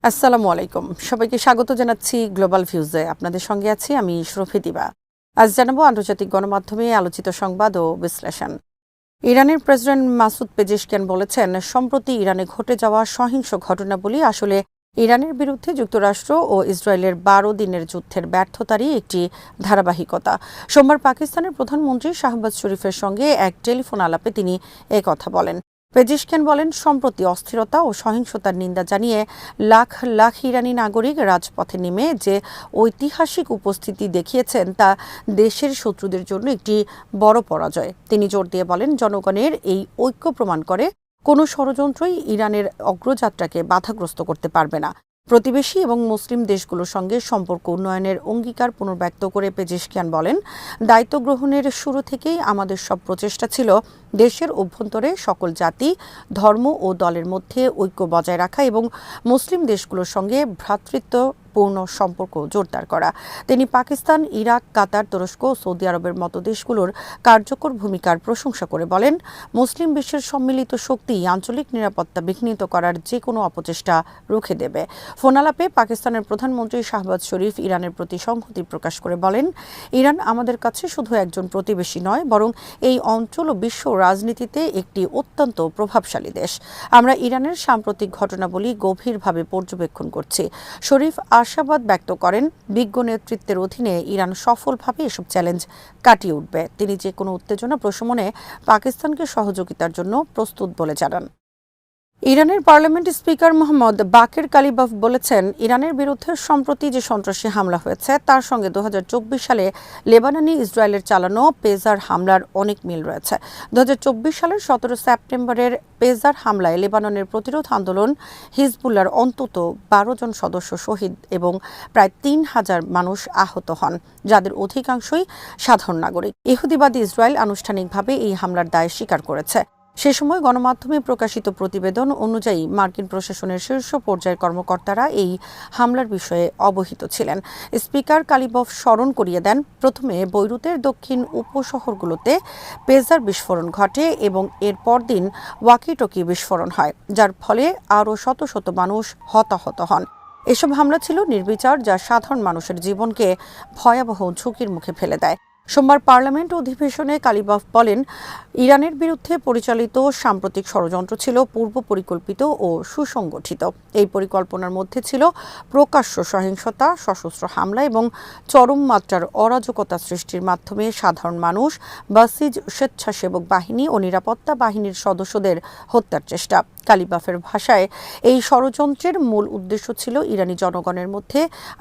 আসসালামু আলাইকুম। সবাইকে স্বাগত জানাচ্ছি গ্লোবাল ভিউজে। আপনাদের সঙ্গে আছি আমি শরফি দিবা। আজ জানাবো আন্তর্জাতিক গণমাধ্যমে আলোচিত সংবাদ ও বিশ্লেষণ। ইরানের প্রেসিডেন্ট মাসুদ পেজেশকিয়ান বলেছেন, সম্প্রতি ইরানে ঘটে যাওয়া সহিংস ঘটনাবলী আসলে ইরানের বিরুদ্ধে যুক্তরাষ্ট্র ও ইসরায়েলের ১২ দিনের যুদ্ধের ব্যর্থতারই একটি ধারাবাহিকতা। সোমবার পাকিস্তানের প্রধানমন্ত্রী শাহবাজ শরীফের সঙ্গে এক টেলিফোন আলাপে তিনি কথা বলেন। পেজেশকিয়ান বলেন, সম্প্রতি অস্থিরতা ও সহিংসতার নিন্দা জানিয়ে লাখ লাখ ইরানি নাগরিক রাজপথে নেমে যে ঐতিহাসিক উপস্থিতি দেখিয়েছেন তা দেশের শত্রুদের জন্য একটি বড় পরাজয়। তিনি জোর দিয়ে বলেন, জনগণের এই ঐক্য প্রমাণ করে কোনো ষড়যন্ত্রই ইরানের অগ্রযাত্রাকে বাধাগ্রস্ত করতে পারবে না। প্রতিবেশী এবং মুসলিম দেশগুলোর সঙ্গে সম্পর্ক উন্নয়নের অঙ্গীকার পুনর্ব্যক্ত করে পেজেশকিয়ান বলেন, দায়িত্ব গ্রহণের শুরু থেকেই আমাদের সব প্রচেষ্টা ছিল দেশের অভ্যন্তরে সকল জাতি, ধর্ম ও দলের মধ্যে ঐক্য বজায় রাখা এবং মুসলিম দেশগুলোর সঙ্গে ভ্রাতৃত্বপূর্ণ সম্পর্ক জোরদার করা। তিনি পাকিস্তান, ইরাক, কাতার, তুরস্ক ও সৌদি আরবের মতো দেশগুলোর কার্যকর ভূমিকার প্রশংসা করে বলেন, মুসলিম বিশ্বের সম্মিলিত শক্তি আঞ্চলিক নিরাপত্তা বিঘ্নিত করার যে কোনো অপচেষ্টা রুখে দেবে। ফোন আলাপে পাকিস্তানের প্রধানমন্ত্রী শাহবাজ শরীফ ইরানের প্রতি সংহতি প্রকাশ করে বলেন, ইরান আমাদের কাছে শুধু একজন প্রতিবেশী নয়, বরং এই অঞ্চল ও বিশ্ব রাজনীতিতে একটি অত্যন্ত প্রভাবশালী দেশ। আমরা ইরানের সাম্প্রতিক ঘটনাবলী গভীরভাবে পর্যবেক্ষণ করছি। শরীফ আশাবাদ ব্যক্ত করেন, বিজ্ঞ নেতৃত্বের অধীনে ইরান সফলভাবে এসব চ্যালেঞ্জ কাটিয়ে উঠবে। তিনি যে কোনো উত্তেজনা প্রশমনে পাকিস্তানকে সহযোগিতার জন্য প্রস্তুত বলে জানান। ইরানের পার্লামেন্ট স্পিকার মোহাম্মদ বাকের কালিবাফ বলেছেন, ইরানের বিরুদ্ধে সম্প্রতি যে সন্ত্রাসী হামলা হয়েছে তার সঙ্গে ২০২৪ সালে লেবাননে ইসরায়েলের চালানো পেজার হামলার অনেক মিল রয়েছে। ২০২৪ সালের ১৭ সেপ্টেম্বরের পেজার হামলায় লেবাননের প্রতিরোধ আন্দোলন হিজবুল্লাহর অন্তত ১২ জন সদস্য শহীদ এবং প্রায় ৩,০০০ মানুষ আহত হন, যাদের অধিকাংশই সাধারণ নাগরিক। ইহুদিবাদী ইসরায়েল আনুষ্ঠানিকভাবে এই হামলার দায় স্বীকার করেছে। সে সময় গণমাধ্যমে প্রকাশিত প্রতিবেদন অনুযায়ী মার্কিন প্রশাসনের শীর্ষ পর্যায়ের কর্মকর্তারা এই হামলার বিষয়ে অবহিত ছিলেন। স্পিকার কালিবফ স্মরণ করিয়ে দেন, প্রথমে বৈরুতের দক্ষিণ উপশহরগুলোতে পেজার বিস্ফোরণ ঘটে এবং এর পরদিন ওয়াকিটকি বিস্ফোরণ হয়, যার ফলে আরও শত শত মানুষ হতাহত হন। এসব হামলা ছিল নির্বিচার, যা সাধারণ মানুষের জীবনকে ভয়াবহ ঝুঁকির মুখে ফেলে দেয়। সোমবার পার্লামেন্ট অধিবেশনে কালিবাফ বলেন, ইরানের বিরুদ্ধে পরিচালিত সাম্প্রতিক ষড়যন্ত্র ছিল পূর্ব পরিকল্পিত ও সুসংগঠিত। এই পরিকল্পনার মধ্যে ছিল প্রকাশ্য সহিংসতা, সশস্ত্র হামলা এবং চরম মাত্রার অরাজকতা সৃষ্টির মাধ্যমে সাধারণ মানুষ, বাসিজ, স্বেচ্ছাসেবক বাহিনী ও নিরাপত্তা বাহিনীর সদস্যদের হত্যার চেষ্টা। কালিবাফের ভাষায়, এই ষড়যন্ত্রের মূল উদ্দেশ্য ছিল ইরানি জনগণের মধ্যে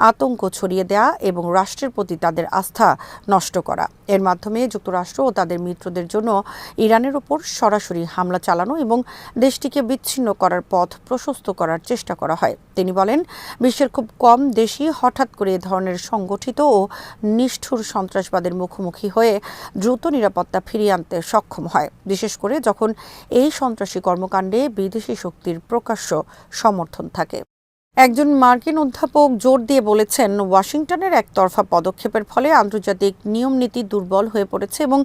আতঙ্ক ছড়িয়ে দেয়া এবং রাষ্ট্রের প্রতি তাদের আস্থা নষ্ট করা। এর মাধ্যমে যুক্তরাষ্ট্র ও তাদের মিত্রদের জন্য ইরানের ওপর সরাসরি হামলা চালানো এবং দেশটিকে বিচ্ছিন্ন করার পথ প্রশস্ত করার চেষ্টা করা হয়। তিনি বলেন, বিশ্বের খুব কম দেশই হঠাৎ করে এ ধরনের সংগঠিত ও নিষ্ঠুর সন্ত্রাসবাদের মুখোমুখি হয়ে দ্রুত নিরাপত্তা ফিরিয়ে আনতে সক্ষম হয়, বিশেষ করে যখন এই সন্ত্রাসী কর্মকাণ্ডে বিদেশি শক্তির প্রকাশ্য সমর্থন থাকে। একজন মার্কিন অধ্যাপক জোর দিয়ে বলেছেন, ওয়াশিংটনের একতরফা পদক্ষেপের ফলে আন্তর্জাতিক নিয়মনীতি দুর্বল হয়ে পড়েছে এবং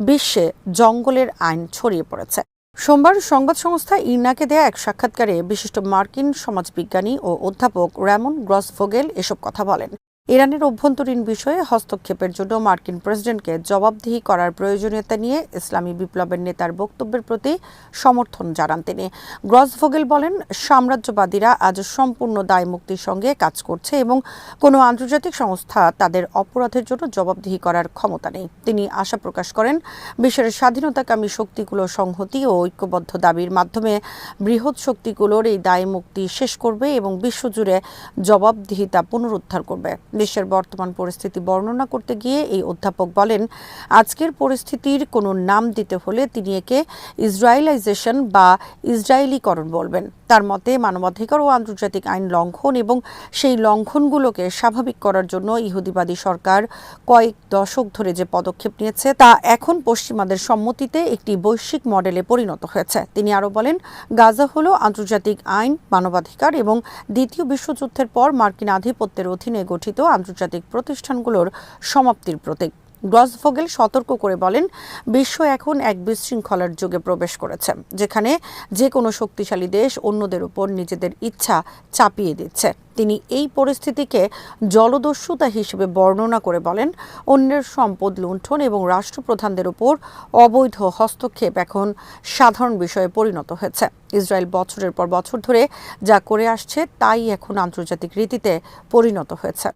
বিশ্বে জঙ্গলের আইন ছড়িয়ে পড়েছে। সোমবার সংবাদ সংস্থা ইরনাকে দেয়া এক সাক্ষাৎকারে বিশিষ্ট মার্কিন সমাজবিজ্ঞানী ও অধ্যাপক র্যামন গ্রসভোগেল এসব কথা বলেন। ইরানের অভ্যন্তরীণ বিষয়ে হস্তক্ষেপের জন্য মার্কিন প্রেসিডেন্টকে জবাবদিহি করার প্রয়োজনীয়তা নিয়ে ইসলামী বিপ্লবের নেতার বক্তব্যের প্রতি সমর্থন জানান তিনি। গ্রসভোগেল বলেন, সাম্রাজ্যবাদীরা আজ সম্পূর্ণ দায় মুক্তির সঙ্গে কাজ করছে এবং কোনো আন্তর্জাতিক সংস্থা তাদের অপরাধের জন্য জবাবদিহি করার ক্ষমতা নেই। তিনি আশা প্রকাশ করেন, বিশ্বের স্বাধীনতাকামী শক্তিগুলোর সংহতি ও ঐক্যবদ্ধ দাবির মাধ্যমে বৃহৎ শক্তিগুলোর এই দায় মুক্তি শেষ করবে এবং বিশ্বজুড়ে জবাবদিহিতা পুনরুদ্ধার করবে। দেশের বর্তমান পরিস্থিতি বর্ণনা করতে গিয়ে এই অধ্যাপক বলেন, আজকের পরিস্থিতির কোনো নাম দিতে হলে তিনি একে ইসরায়েলাইজেশন বা ইসরায়েলিকরণ বলবেন। তার মতে, মানবাধিকার ও আন্তর্জাতিক আইন লঙ্ঘন এবং সেই লঙ্ঘনগুলোকে স্বাভাবিক করার জন্য ইহুদিবাদী সরকার কয়েক দশক ধরে যে পদক্ষেপ নিয়েছে তা এখন পশ্চিমাদের সম্মতিতে একটি বৈশ্বিক মডেলে পরিণত হয়েছে। তিনি আরও বলেন, গাজা হলো আন্তর্জাতিক আইন, মানবাধিকার এবং দ্বিতীয় বিশ্বযুদ্ধের পর মার্কিন আধিপত্যের অধীনে গঠিত আন্তর্জাতিক প্রতিষ্ঠানগুলোর সমাপ্তির প্রতীক। গ্রসভোগেল সতর্ক করে বলেন, বিশ্ব এখন এক বিশৃঙ্খলার যুগে প্রবেশ করেছে, যেখানে যে কোনো শক্তিশালী দেশ অন্যদের উপর নিজেদের ইচ্ছা চাপিয়ে দিচ্ছে। তিনি এই পরিস্থিতিকে জলদস্যুতা হিসেবে বর্ণনা করে বলেন, অন্যের সম্পদ লুণ্ঠন এবং রাষ্ট্রপ্রধানদের উপর অবৈধ হস্তক্ষেপ এখন সাধারণ বিষয়ে পরিণত হয়েছে। ইসরায়েল বছরের পর বছর ধরে যা করে আসছে তাই এখন আন্তর্জাতিক রীতিতে পরিণত হয়েছে।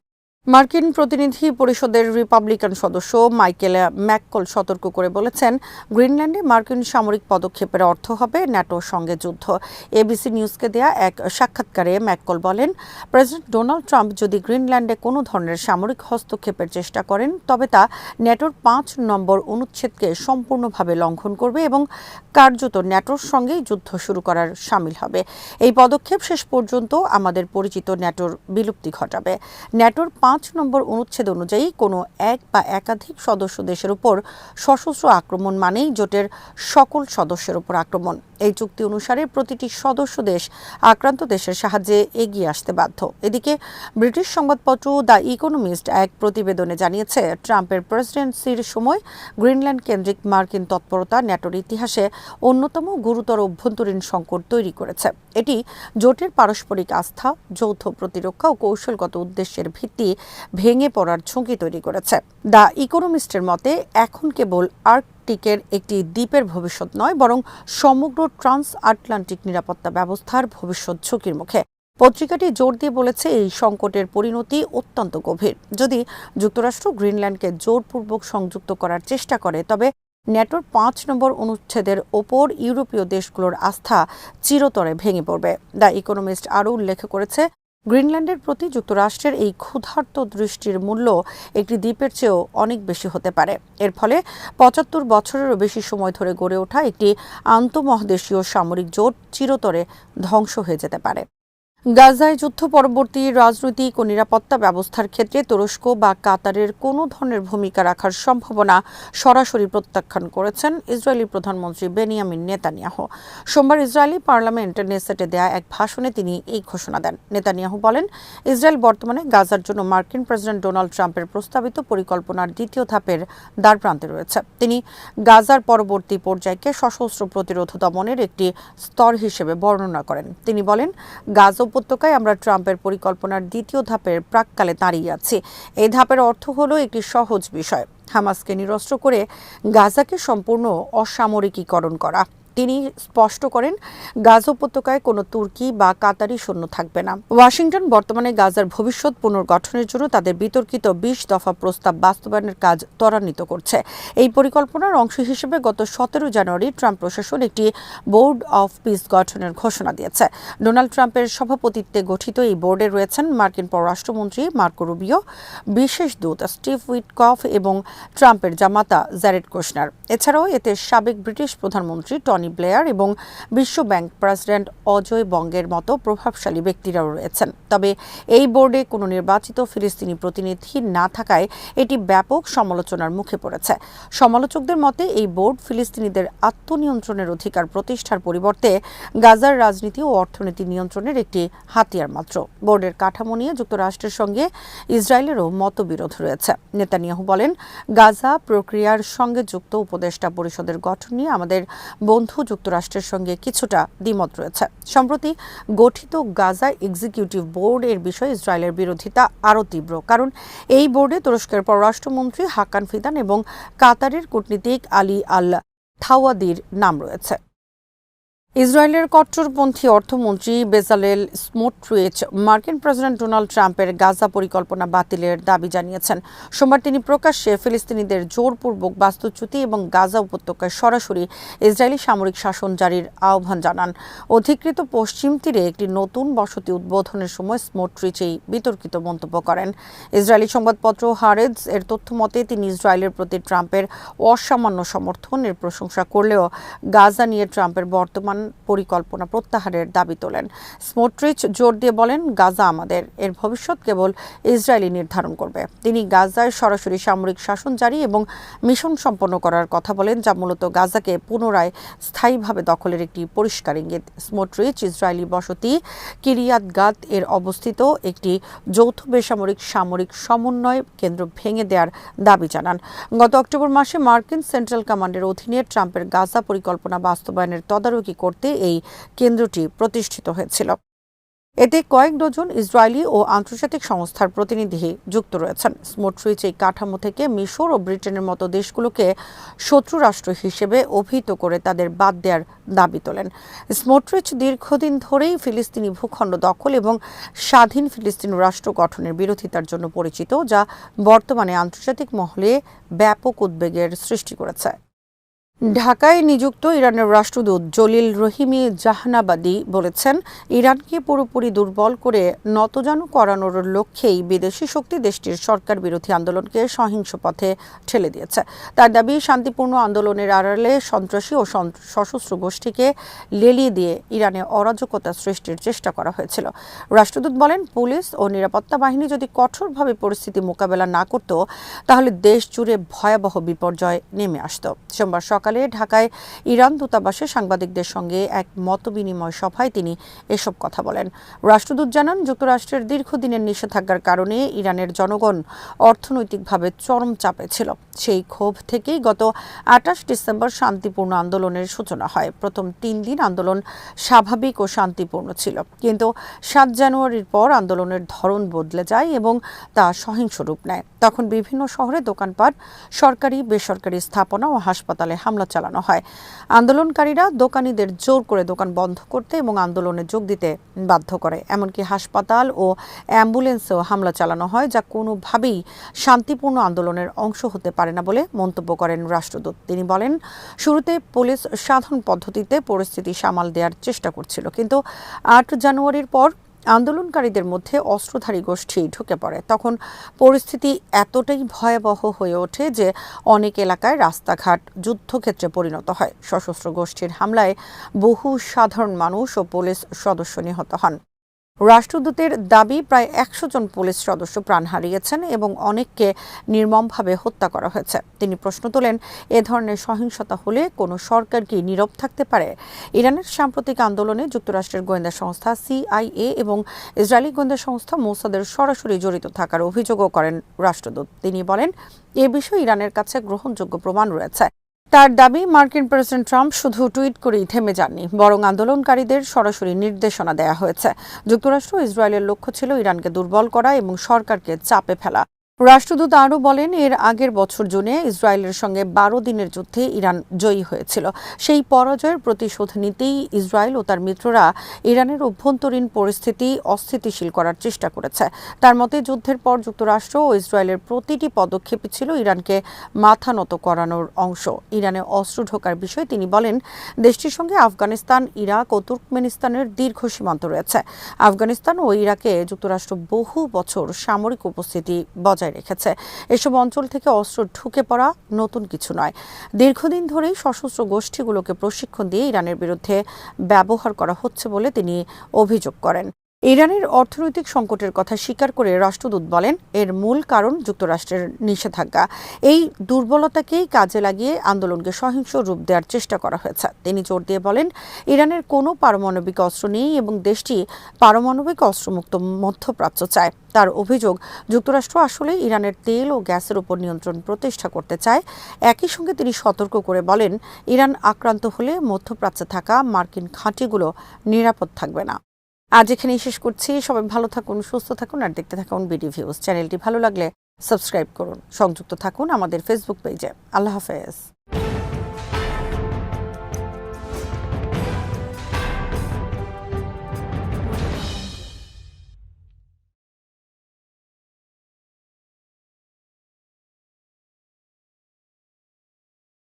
মার্কিন প্রতিনিধি পরিষদের রিপাবলিকান সদস্য মাইকেল ম্যাককল সতর্ক করে বলেছেন, গ্রিনল্যান্ডে মার্কিন সামরিক পদক্ষেপের অর্থ হবে ন্যাটোর সঙ্গে যুদ্ধ। এবিসি নিউজকে দেয়া এক সাক্ষাৎকারে ম্যাককল বলেন, প্রেসিডেন্ট ডোনাল্ড ট্রাম্প যদি গ্রিনল্যান্ডে কোনো ধরনের সামরিক হস্তক্ষেপের চেষ্টা করেন তবে তা ন্যাটোর 5 নম্বর অনুচ্ছেদকে সম্পূর্ণভাবে লঙ্ঘন করবে এবং কার্যত ন্যাটোর সঙ্গেই যুদ্ধ শুরু করার শামিল হবে। এই পদক্ষেপ শেষ পর্যন্ত আমাদের পরিচিত ন্যাটোর বিলুপ্তি ঘটাবে। ন্যাটোর 5 নম্বর অনুচ্ছেদ অনুযায়ী কোনো এক বা একাধিক সদস্য দেশের উপর সশস্ত্র আক্রমণ মানেই জোটের সকল সদস্যের উপর আক্রমণ। এই চুক্তি অনুসারে প্রতিটি সদস্য দেশ আক্রান্ত দেশের সাহায্যে এগিয়ে আসতে বাধ্য। এদিকে ব্রিটিশ সংবাদপত্র দ্য ইকোনমিস্ট এক প্রতিবেদনে জানিয়েছে, ট্রাম্পের প্রেসিডেন্সির সময় গ্রিনল্যান্ড কেন্দ্রিক মার্কিন তৎপরতা ন্যাটোর ইতিহাসে অন্যতম গুরুতর অভ্যন্তরীণ সংকট তৈরি করেছে। এটি জোটের পারস্পরিক আস্থা, যৌথ প্রতিরক্ষা ও কৌশলগত উদ্দেশ্যের ভিত্তি ভেঙে পড়ার ঝুঁকি তৈরি করেছে। দ্য ইকোনমিস্টের মতে, এখন কেবল আর্কটিকের একটি দ্বীপের ভবিষ্যৎ নয়, বরং সমগ্র ট্রান্স আটলান্টিক নিরাপত্তা ব্যবস্থার ভবিষ্যৎ ঝুঁকির মুখে। পত্রিকাটি জোর দিয়ে বলেছে, এই সংকটের পরিণতি অত্যন্ত গভীর। যদি যুক্তরাষ্ট্র গ্রিনল্যান্ডকে জোরপূর্বক সংযুক্ত করার চেষ্টা করে তবে ন্যাটোর 5 নম্বর অনুচ্ছেদের ওপর ইউরোপীয় দেশগুলোর আস্থা চিরতরে ভেঙে পড়বে। দ্য ইকোনমিস্ট আরও উল্লেখ করেছে, গ্রিনল্যান্ডের প্রতি যুক্তরাষ্ট্রের এই ক্ষুধার্ত দৃষ্টির মূল্য একটি দ্বীপের চেয়েও অনেক বেশি হতে পারে। এর ফলে 75 বছরেরও বেশি সময় ধরে গড়ে ওঠা একটি আন্তঃমহাদেশীয় সামরিক জোট চিরতরে ধ্বংস হয়ে যেতে পারে। গাজায় যুদ্ধ পরবর্তী রাজনৈতিক ও নিরাপত্তা ব্যবস্থার ক্ষেত্রে তুরস্ক বা কাতারের কোনো ধরনের ভূমিকা রাখার সম্ভাবনা সরাসরি প্রত্যাখ্যান করেছেন ইসরায়েলি প্রধানমন্ত্রী বেনিয়ামিন নেতানিয়াহু। সোমবার ইসরায়েলি পার্লামেন্ট নেসেটে দেয়া এক ভাষণে তিনি এই ঘোষণা দেন। নেতানিয়াহু বলেন, ইসরায়েল বর্তমানে গাজার জন্য মার্কিন প্রেসিডেন্ট ডোনাল্ড ট্রাম্পের প্রস্তাবিত পরিকল্পনার দ্বিতীয় ধাপের দ্বারপ্রান্তে রয়েছে। তিনি গাজার পরবর্তী পর্যায়কে সশস্ত্র প্রতিরোধ দমনের একটি স্তর হিসেবে বর্ণনা করেন। তিনি বলেন, গাজা উপত্যকায় আমরা ট্রাম্পের পরিকল্পনার দ্বিতীয় ধাপের প্রাক্কালে দাঁড়িয়ে আছি। এই ধাপের অর্থ হলো একটি সহজ বিষয়, হামাসকে নিরস্ত্র করে গাজাকে সম্পূর্ণ অসামরিকীকরণ করা। তিনি স্পষ্ট করেন, গাজা উপত্যকায় কোনো তুর্কি বা কাতারি সৈন্য থাকবে না। ওয়াশিংটন বর্তমানে গাজার ভবিষ্যৎ পুনর্গঠনের জন্য তাদের বিতর্কিত 20 দফা প্রস্তাব বাস্তবায়নের কাজ ত্বরান্বিত করছে। এই পরিকল্পনার অংশ হিসেবে গত 17 জানুয়ারি ট্রাম্প প্রশাসন একটি বোর্ড অফ পিস গঠনের ঘোষণা দিয়েছে। ডোনাল্ড ট্রাম্পের সভাপতিত্বে গঠিত এই বোর্ডে রয়েছেন মার্কিন পররাষ্ট্রমন্ত্রী মার্কো রুবিও, বিশেষ দূত স্টিভ উইটকফ এবং ট্রাম্পের জামাতা জ্যারেড কুশনার। এছাড়াও এতে সাবেক ব্রিটিশ প্রধানমন্ত্রী টনি ব্লেয়ার এবং বিশ্ব ব্যাংক প্রেসিডেন্ট অজয় বঙ্গের মতো প্রভাবশালী ব্যক্তিরাও রয়েছেন। তবে এই বোর্ডে কোনো নির্বাচিত ফিলিস্তিনি প্রতিনিধি না থাকায় এটি ব্যাপক সমালোচনার মুখে পড়েছে। সমালোচকদের মতে, এই বোর্ড ফিলিস্তিনিদের আত্মনিয়ন্ত্রণের অধিকার প্রতিষ্ঠার পরিবর্তে গাজার রাজনীতি ও অর্থনীতি নিয়ন্ত্রণের একটি হাতিয়ার মাত্র। বোর্ডের কাঠামো নিয়ে যুক্তরাষ্ট্রের সঙ্গে ইসরায়েলেরও মতবিরোধ রয়েছে। নেতানিয়াহু বলেন, গাজা প্রক্রিয়ার সঙ্গে যুক্ত উপদেষ্টা পরিষদের গঠন নিয়ে আমাদের বন্ধু যুক্তরাষ্ট্রের সঙ্গে কিছুটা দ্বিমত রয়েছে। সম্প্রতি গঠিত গাজা এক্সিকিউটিভ বোর্ড এর বিষয়ে ইসরায়েলের বিরোধিতা আরও তীব্র, কারণ এই বোর্ডে তুরস্কের পররাষ্ট্রমন্ত্রী হাকান ফিদান এবং কাতারের কূটনীতিক আলী আল থাওয়াদির নাম রয়েছে। ইসরায়েলের কট্টরপন্থী অর্থমন্ত্রী বেজালেল স্মোট্রিচ মার্কিন প্রেসিডেন্ট ডোনাল্ড ট্রাম্পের গাজা পরিকল্পনা বাতিলের দাবি জানিয়েছেন। সোমবার তিনি প্রকাশ্যে ফিলিস্তিনিদের জোরপূর্বক বাস্তুচ্যুতি এবং গাজা উপত্যকায় সরাসরি ইসরায়েলি সামরিক শাসন জারির আহ্বান জানান। অধিকৃত পশ্চিম তীরে একটি নতুন বসতি উদ্বোধনের সময় স্মোট্রিচ এই বিতর্কিত মন্তব্য করেন। ইসরায়েলি সংবাদপত্র হারেদস এর তথ্য মতে তিনি ইসরায়েলের প্রতি ট্রাম্পের অসামান্য সমর্থনের প্রশংসা করলেও গাজা নিয়ে ট্রাম্পের বর্তমান পরিকল্পনা প্রত্যাহারের দাবি তোলেন। স্মোট্রিচ জোর দিয়ে বলেন, গাজা আমাদের, এর ভবিষ্যৎ কেবল ইসরায়েলই নির্ধারণ করবে। তিনি গাজায় সরাসরি সামরিক শাসন জারি এবং মিশন সম্পন্ন করার কথা বলেন, যা মূলত গাজাকে পুনরায় স্থায়ীভাবে দখলের একটি পরিষ্কার ইঙ্গিত। স্মোট্রিচ ইসরায়েলি বসতি কিরিয়াত গাত এর অবস্থিত একটি যৌথ বেসামরিক সামরিক সমন্বয় কেন্দ্র ভেঙে দেওয়ার দাবি জানান। গত অক্টোবর মাসে মার্কিন সেন্ট্রাল কমান্ডের অধীনে ট্রাম্পের গাজা পরিকল্পনা বাস্তবায়নের তদারকি করতে এই কেন্দ্রটি প্রতিষ্ঠিত হয়েছিল। এতে কয়েক ডজন ইসরায়েলি ও আন্তর্জাতিক সংস্থার প্রতিনিধি যুক্ত রয়েছেন। স্মোট্রিচ এই কাঠামো থেকে মিশর ও ব্রিটেনের মতো দেশগুলোকে শত্রু রাষ্ট্র হিসেবে অভিহিত করে তাদের বাদ দেওয়ার দাবি তোলেন। স্মোট্রিচ দীর্ঘদিন ধরেই ফিলিস্তিনি ভূখণ্ড দখল এবং স্বাধীন ফিলিস্তিনি রাষ্ট্র গঠনের বিরোধিতার জন্য পরিচিত, যা বর্তমানে আন্তর্জাতিক মহলে ব্যাপক উদ্বেগের সৃষ্টি করেছে। ঢাকায় নিযুক্ত ইরানের রাষ্ট্রদূত জলিল রহিমি জাহানাবাদী বলেছেন, ইরানকে পুরোপুরি দুর্বল করে নতজানু করানোর লক্ষ্যেই বিদেশি শক্তি দেশটির সরকার বিরোধী আন্দোলনকে সহিংস পথে ঠেলে দিয়েছে। তার দাবি, শান্তিপূর্ণ আন্দোলনের আড়ালে সন্ত্রাসী ও সশস্ত্র গোষ্ঠীকে লেলিয়ে দিয়ে ইরানে অরাজকতা সৃষ্টির চেষ্টা করা হয়েছিল। রাষ্ট্রদূত বলেন, পুলিশ ও নিরাপত্তা বাহিনী যদি কঠোরভাবে পরিস্থিতি মোকাবেলা না করত, তাহলে দেশ জুড়ে ভয়াবহ বিপর্যয় নেমে আসত। সোমবার সকালে ঢাকায় ইরান দূতাবাসে সাংবাদিকদের সঙ্গে এক মতবিনিময় সভায় তিনি এসব কথা বলেন। রাষ্ট্রদূত জানান, যুক্তরাষ্ট্রের দীর্ঘদিনের নিষেধাজ্ঞার কারণে ইরানের জনগণ অর্থনৈতিকভাবে চরম চাপে ছিল। সেই ক্ষোভ থেকেই গত 28 ডিসেম্বর শান্তিপূর্ণ আন্দোলনের সূচনা হয়। প্রথম 3 দিন আন্দোলন স্বাভাবিক ও শান্তিপূর্ণ ছিল, কিন্তু 7 জানুয়ারির পর আন্দোলনের ধরন বদলে যায় এবং তা সহিংস রূপ নেয়। তখন বিভিন্ন শহরে দোকানপাট, সরকারি বেসরকারি স্থাপনা ও হাসপাতালে হামলা চালানো হয়। আন্দোলনকারীরা দোকানীদের জোর করে দোকান বন্ধ করতে এবং আন্দোলনে যোগ দিতে বাধ্য করে। এমনকি হাসপাতাল ও অ্যাম্বুলেন্সেও হামলা চালানো হয়, যা কোনোভাবেই শান্তিপূর্ণ আন্দোলনের অংশ হতে পারে না বলে মন্তব্য করেন রাষ্ট্রদূত। তিনি বলেন, শুরুতে পুলিশ সাধারণ পদ্ধতিতে পরিস্থিতি সামাল দেওয়ার চেষ্টা করছিল, কিন্তু 8 জানুয়ারির পর আন্দোলনকারীদের মধ্যে অস্ত্রধারী গোষ্ঠী ঢুকে পড়ে। তখন পরিস্থিতি এতটাই ভয়াবহ হয়ে ওঠে যে অনেক এলাকায় রাস্তাঘাট যুদ্ধক্ষেত্রে পরিণত হয়। সশস্ত্র গোষ্ঠীর হামলায় বহু সাধারণ মানুষ ও পুলিশ সদস্য নিহত হন। রাষ্ট্রদূতের দাবি, প্রায় 100 জন পুলিশ সদস্য প্রাণ হারিয়েছেন এবং অনেককে নির্মমভাবে হত্যা করা হয়েছে। তিনি প্রশ্ন তোলেন, এ ধরনের সহিংসতা হলে কোনো সরকার কি নীরব থাকতে পারে? ইরানের সাম্প্রতিক আন্দোলনে যুক্তরাষ্ট্রের গোয়েন্দা সংস্থা CIA এবং ইসরায়েলি গোয়েন্দা সংস্থা মোসাদের সরাসরি জড়িত থাকার অভিযোগও করেন রাষ্ট্রদূত। তিনি বলেন, এ বিষয়ে ইরানের কাছে গ্রহণযোগ্য প্রমাণ রয়েছে। তার দাবি, মার্কিন প্রেসিডেন্ট ট্রাম্প শুধু টুইট করেই থেমে যাননি, বরং আন্দোলনকারীদের সরাসরি নির্দেশনা দেয়া হয়েছে। যুক্তরাষ্ট্র ইসরায়েলের লক্ষ্য ছিল ইরানকে দুর্বল করা এবং সরকারকে চাপে ফেলা। রাষ্ট্রদূত আরও বলেন, এর আগের বছর জুনে ইসরায়েলের সঙ্গে 12 দিনের যুদ্ধে ইরান জয়ী হয়েছিল। সেই পরাজয়ের প্রতিশোধ নিতেই ইসরায়েল ও তার মিত্ররা ইরানের অভ্যন্তরীণ পরিস্থিতি অস্থিতিশীল করার চেষ্টা করেছে। তার মতে, যুদ্ধের পর যুক্তরাষ্ট্র ও ইসরায়েলের প্রতিটি পদক্ষেপই ছিল ইরানকে মাথা নত করানোর অংশ। ইরানে অস্ত্র ঢোকার বিষয়ে তিনি বলেন, দেশটির সঙ্গে আফগানিস্তান, ইরাক ও তুর্কমেনিস্তানের দীর্ঘ সীমান্ত রয়েছে। আফগানিস্তান ও ইরাকে যুক্তরাষ্ট্র বহু বছর সামরিক উপস্থিতি বজায় রেখেছে। এসব অঞ্চল থেকে অস্ত্র ঢুকে পড়া নতুন কিছু নয়। দীর্ঘদিন ধরেই সশস্ত্র গোষ্ঠীগুলোকে প্রশিক্ষণ দিয়ে ইরানের বিরুদ্ধে ব্যবহার করা হচ্ছে বলে তিনি অভিযোগ করেন। ইরানের অর্থনৈতিক সংকটের কথা স্বীকার করে রাষ্ট্রদূত বলেন, এর মূল কারণ যুক্তরাষ্ট্রের নিষেধাজ্ঞা। এই দুর্বলতাকেই কাজে লাগিয়ে আন্দোলনকে সহিংস রূপ দেওয়ার চেষ্টা করা হয়েছে। তিনি জোর দিয়ে বলেন, ইরানের কোনো পারমাণবিক অস্ত্র নেই এবং দেশটি পারমাণবিক অস্ত্রমুক্ত মধ্যপ্রাচ্য চায়। তার অভিযোগ, যুক্তরাষ্ট্র আসলে ইরানের তেল ও গ্যাসের উপর নিয়ন্ত্রণ প্রতিষ্ঠা করতে চায়। একই সঙ্গে তিনি সতর্ক করে বলেন, ইরান আক্রান্ত হলে মধ্যপ্রাচ্যে থাকা মার্কিন ঘাঁটিগুলো নিরাপদ থাকবে না। আজ এখানেই শেষ করছি। সবাই ভালো থাকুন, সুস্থ থাকুন আর দেখতে থাকুন বিডি ভিউজ। চ্যানেলটি ভালো লাগলে সাবস্ক্রাইব করুন, সংযুক্ত থাকুন আমাদের ফেসবুক পেজে। আল্লাহ হাফেজ।